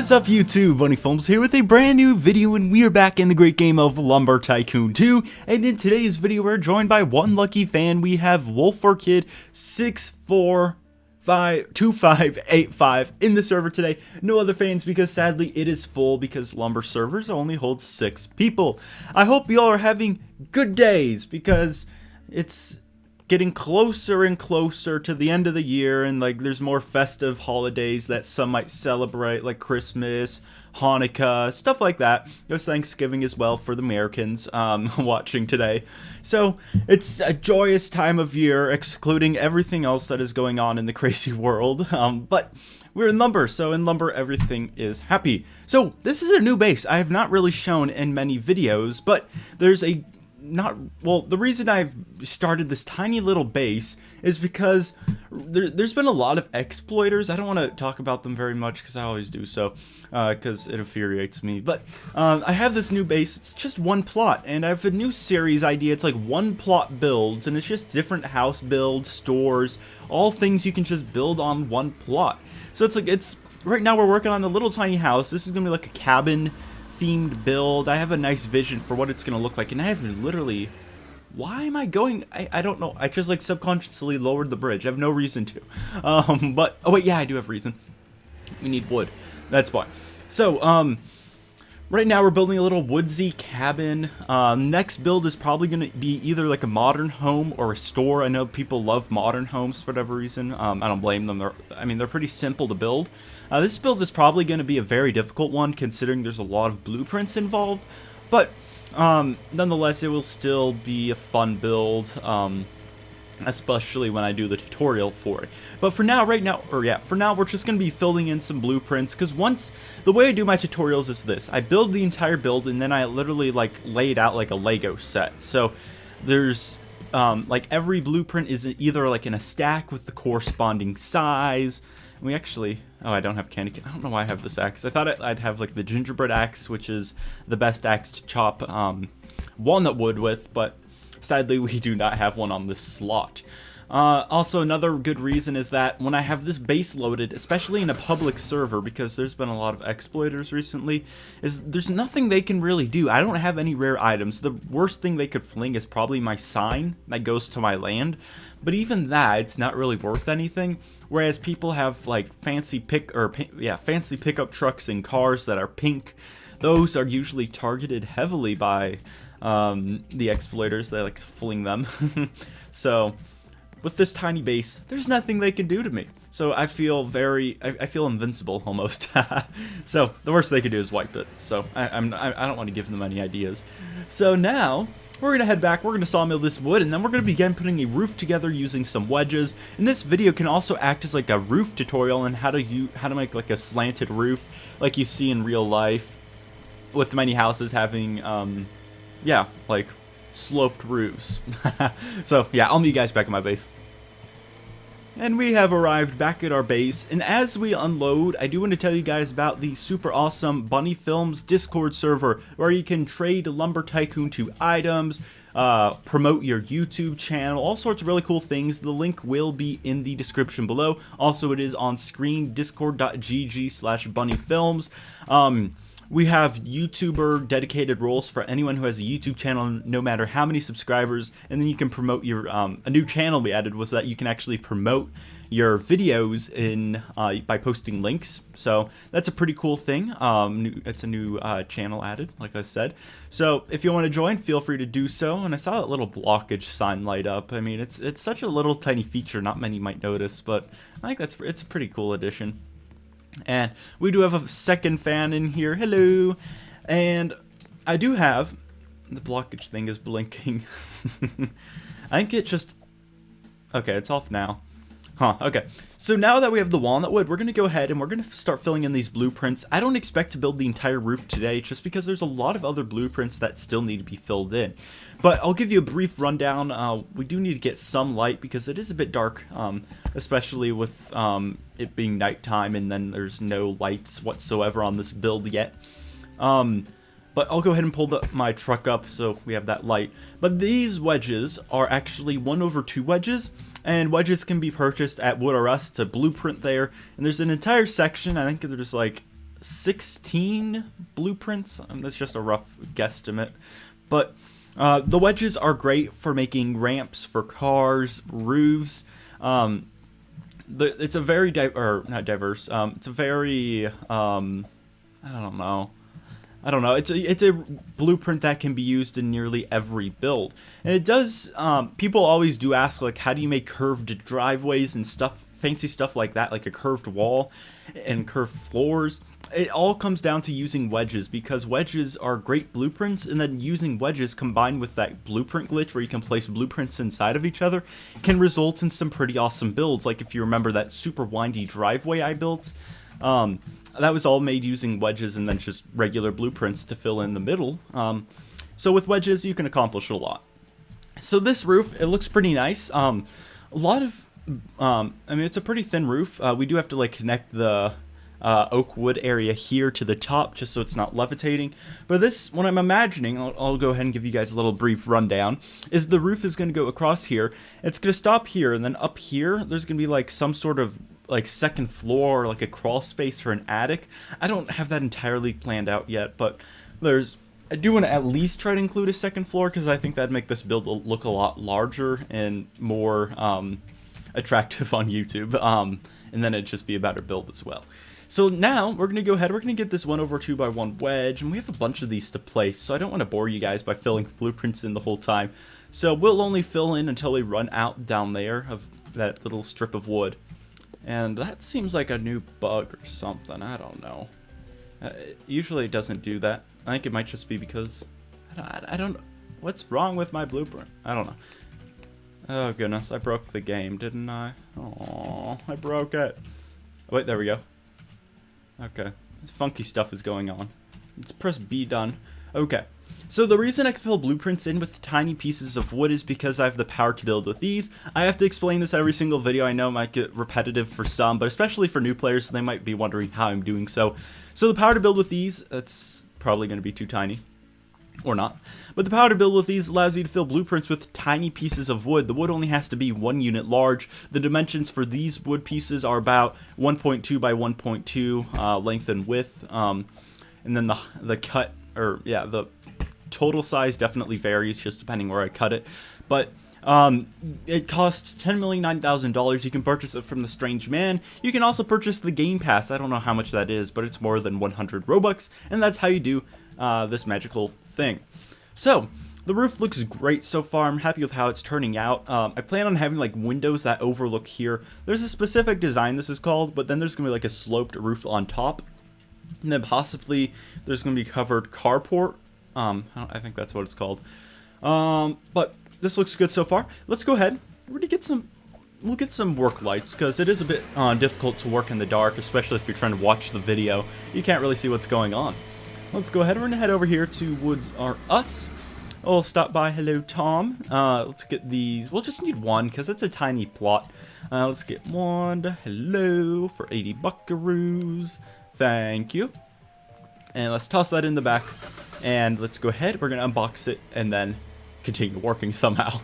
What is up YouTube, Bunny Films here with a brand new video, and we are back in the great game of Lumber Tycoon 2, and in today's video we're joined by one lucky fan. We have Wolf4Kid 6452585 in the server today. No other fans because sadly it is full because Lumber servers only hold 6 people. I hope y'all are having good days because it's getting closer and closer to the end of the year, and like there's more festive holidays that some might celebrate, like Christmas, Hanukkah, stuff like that. There's Thanksgiving as well for the Americans watching today. So it's a joyous time of year, excluding everything else that is going on in the crazy world. But we're in Lumber, so in Lumber everything is happy. So this is a new base I have not really shown in many videos, but there's a the reason I've started this tiny little base is because there's been a lot of exploiters. I don't want to talk about them very much because I always do so, because it infuriates me. But I have this new base. It's just one plot, and I have a new series idea. It's like one plot builds, and it's just different house builds, stores, all things you can just build on one plot. So it's right now we're working on a little tiny house. This is gonna be like a cabin themed build. I have a nice vision for what it's gonna look like, and I have literally, why am I going, I don't know, I just like subconsciously lowered the bridge. I have no reason to, but oh wait, yeah, I do have reason. We need wood, that's why. So right now we're building a little woodsy cabin. Next build is probably gonna be either like a modern home or a store. I know people love modern homes for whatever reason. I don't blame them. They're pretty simple to build. This build is probably going to be a very difficult one considering there's a lot of blueprints involved, but nonetheless it will still be a fun build, especially when I do the tutorial for it. But for now, we're just going to be filling in some blueprints, because the way I do my tutorials is this: I build the entire build and then I literally like lay it out like a Lego set. So there's like every blueprint is either like in a stack with the corresponding size. We actually, oh, I don't have candy cane. I don't know why I have this axe. I thought I'd have like the gingerbread axe, which is the best axe to chop walnut wood with, but sadly we do not have one on this slot. Also, another good reason is that when I have this base loaded, especially in a public server, because there's been a lot of exploiters recently, is there's nothing they can really do. I don't have any rare items. The worst thing they could fling is probably my sign that goes to my land, but even that, it's not really worth anything. Whereas people have like fancy pickup trucks and cars that are pink. Those are usually targeted heavily by the exploiters. They like to fling them. So with this tiny base, there's nothing they can do to me. So I feel I feel invincible almost. So the worst they could do is wipe it. So I don't want to give them any ideas. So now we're going to head back, we're going to sawmill this wood, and then we're going to begin putting a roof together using some wedges. And this video can also act as like a roof tutorial on how to make like a slanted roof like you see in real life, with many houses having like sloped roofs. So yeah, I'll meet you guys back at my base. And we have arrived back at our base, and as we unload, I do want to tell you guys about the super awesome Bunny Films Discord server, where you can trade Lumber Tycoon 2 items, promote your YouTube channel, all sorts of really cool things. The link will be in the description below. Also, it is on screen, discord.gg/bunnyfilms. We have YouTuber dedicated roles for anyone who has a YouTube channel, no matter how many subscribers, and then you can promote your, a new channel we added was that you can actually promote your videos in, by posting links. So that's a pretty cool thing. It's a new channel added, like I said. So if you want to join, feel free to do so. And I saw that little blockage sign light up. I mean, it's such a little tiny feature, not many might notice, but I think it's a pretty cool addition. And we do have a second fan in here. Hello. And I do have, the blockage thing is blinking. I think it just, okay, it's off now. Huh, okay. So now that we have the walnut wood, we're going to go ahead and we're going to start filling in these blueprints. I don't expect to build the entire roof today, just because there's a lot of other blueprints that still need to be filled in. But I'll give you a brief rundown. We do need to get some light because it is a bit dark, especially with it being nighttime, and then there's no lights whatsoever on this build yet. But I'll go ahead and pull my truck up so we have that light. But these wedges are actually 1/2 wedges, and wedges can be purchased at Wood R Us. It's a blueprint there, and there's an entire section. I think there's like 16 blueprints. That's just a rough guesstimate. But the wedges are great for making ramps for cars, roofs. It's a very not diverse. It's a very I don't know. It's a blueprint that can be used in nearly every build, and it does. People always do ask, like, how do you make curved driveways and stuff, fancy stuff like that, like a curved wall and curved floors. It all comes down to using wedges, because wedges are great blueprints, and then using wedges combined with that blueprint glitch where you can place blueprints inside of each other can result in some pretty awesome builds. Like if you remember that super windy driveway I built. That was all made using wedges and then just regular blueprints to fill in the middle. So with wedges, you can accomplish a lot. So this roof, it looks pretty nice. A lot of, I mean, it's a pretty thin roof. We do have to like connect the oak wood area here to the top just so it's not levitating. But this, what I'm imagining, I'll go ahead and give you guys a little brief rundown, is the roof is going to go across here. It's going to stop here, and then up here, there's going to be like some sort of like second floor, like a crawl space for an attic. I don't have that entirely planned out yet, but I do want to at least try to include a second floor, because I think that'd make this build look a lot larger and more attractive on YouTube, and then it'd just be a better build as well. So now we're going to go ahead, we're going to get this 1/2x1 wedge, and we have a bunch of these to place, so I don't want to bore you guys by filling blueprints in the whole time. So we'll only fill in until we run out down there of that little strip of wood. And that seems like a new bug or something, I don't know. Usually it doesn't do that. I think it might just be because, I don't, what's wrong with my blueprint? I don't know. Oh goodness, I broke the game, didn't I? Oh, I broke it. Wait, there we go. Okay, this funky stuff is going on. Let's press B, done. Okay. So the reason I can fill blueprints in with tiny pieces of wood is because I have the power to build with these. I have to explain this every single video. I know it might get repetitive for some, but especially for new players, they might be wondering how I'm doing so. So the power to build with these, that's probably going to be too tiny. Or not. But the power to build with these allows you to fill blueprints with tiny pieces of wood. The wood only has to be 1 unit large. The dimensions for these wood pieces are about 1.2 by 1.2 length and width. And then the cut, or yeah, the total size definitely varies just depending where I cut it, but it costs $10,009,000. You can purchase it from the Strange Man. You can also purchase the Game Pass. I don't know how much that is, but it's more than 100 Robux, and that's how you do this magical thing. So the roof looks great so far. I'm happy with how it's turning out. I plan on having like windows that overlook here. There's a specific design this is called, but then there's gonna be like a sloped roof on top, and then possibly there's gonna be covered carport. I think that's what it's called. But this looks good so far. Let's go ahead. We'll get some work lights, because it is a bit difficult to work in the dark, especially if you're trying to watch the video. You can't really see what's going on. Let's go ahead. We're gonna head over here to Woods R Us. We'll stop by. Hello, Tom. Let's get these. We'll just need one, because it's a tiny plot. Let's get one. Hello for 80 buckaroos. Thank you. And let's toss that in the back. And let's go ahead, we're going to unbox it and then continue working somehow.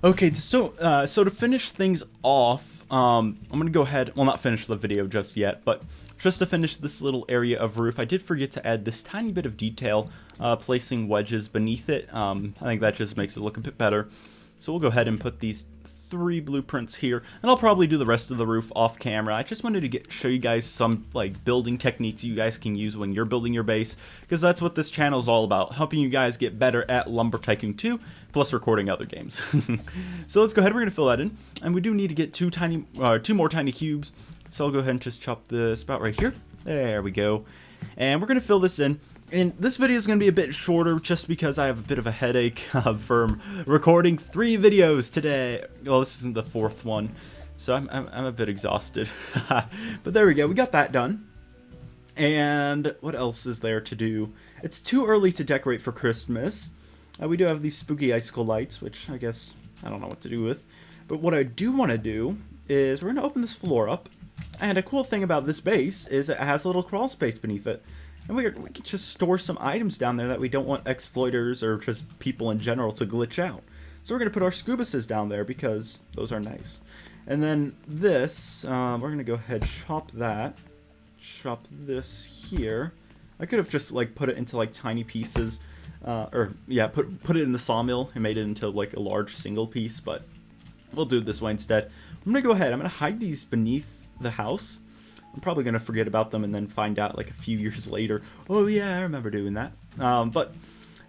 Okay, so to finish things off, I'm going to go ahead, well, not finish the video just yet, but just to finish this little area of roof, I did forget to add this tiny bit of detail, placing wedges beneath it. I think that just makes it look a bit better. So we'll go ahead and put these 3 blueprints here, and I'll probably do the rest of the roof off camera. I just wanted to show you guys some like building techniques you guys can use when you're building your base, because that's what this channel is all about, helping you guys get better at Lumber Tycoon 2, plus recording other games. So let's go ahead, we're going to fill that in, and we do need to get 2 more tiny cubes, so I'll go ahead and just chop this about right here. There we go. And we're going to fill this in. And this video is going to be a bit shorter just because I have a bit of a headache from recording 3 videos today. Well, this isn't the 4th one, so I'm a bit exhausted. But there we go, we got that done. And what else is there to do? It's too early to decorate for Christmas. We do have these spooky icicle lights, which I guess I don't know what to do with. But what I do want to do is we're going to open this floor up. And a cool thing about this base is it has a little crawl space beneath it. And we can just store some items down there that we don't want exploiters or just people in general to glitch out. So we're going to put our scubuses down there because those are nice. And then this, we're going to go ahead, chop that chop this here. I could have just like put it into like tiny pieces, or yeah, put it in the sawmill and made it into like a large single piece, but we'll do it this way instead. I'm gonna go ahead. I'm gonna hide these beneath the house. I'm probably gonna forget about them and then find out like a few years later. Oh yeah, I remember doing that. But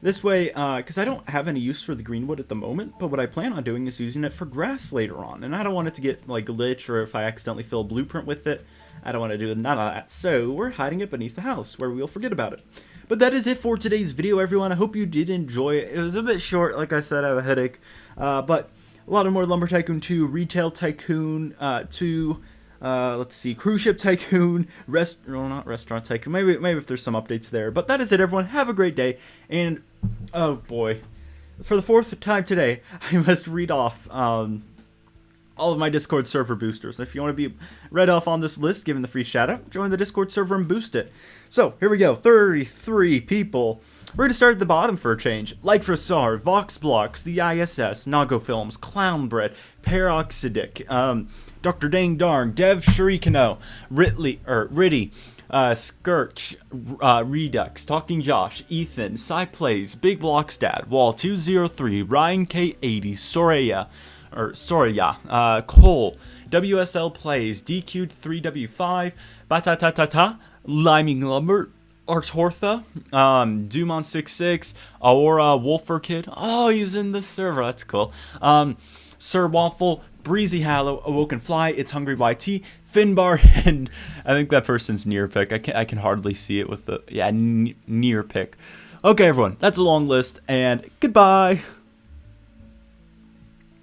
this way, because I don't have any use for the greenwood at the moment, but what I plan on doing is using it for grass later on, and I don't want it to get like glitch or if I accidentally fill a blueprint with it. I don't want to do none of that, so we're hiding it beneath the house where we'll forget about it. But that is it for today's video, everyone. I hope you did enjoy it. It was a bit short, like I said, I have a headache, but a lot of more Lumber Tycoon 2, Retail Tycoon 2, let's see, Cruise Ship Tycoon, not Restaurant Tycoon, maybe if there's some updates there. But that is it, everyone. Have a great day, and oh boy, for the 4th time today, I must read off all of my Discord server boosters. If you want to be read off on this list, given the free shout out, join the Discord server and boost it. So here we go, 33 people. We're going to start at the bottom for a change. Lytrasar, Voxblox, the ISS, Nago Films, Clownbread, Peroxidic, Dr. Dang Darn, Dev Shurikano, Ridley, Skirch, Redux, Talking Josh, Ethan, Cyplays, Big Blockstad, Wall 203, Ryan K80, Soraya, Cole, WSL Plays, DQ'd 3W5, Batatatata, Liming Lumber, Artortha, Dumon66, Aura Wolfer Kid. Oh, he's in the server. That's cool. Sir Waffle, Breezy Hallow, Awoken Fly, It's Hungry YT, Finbar, and I think that person's Nearpick. I can hardly see it with the Nearpick. Okay, everyone, that's a long list, and goodbye.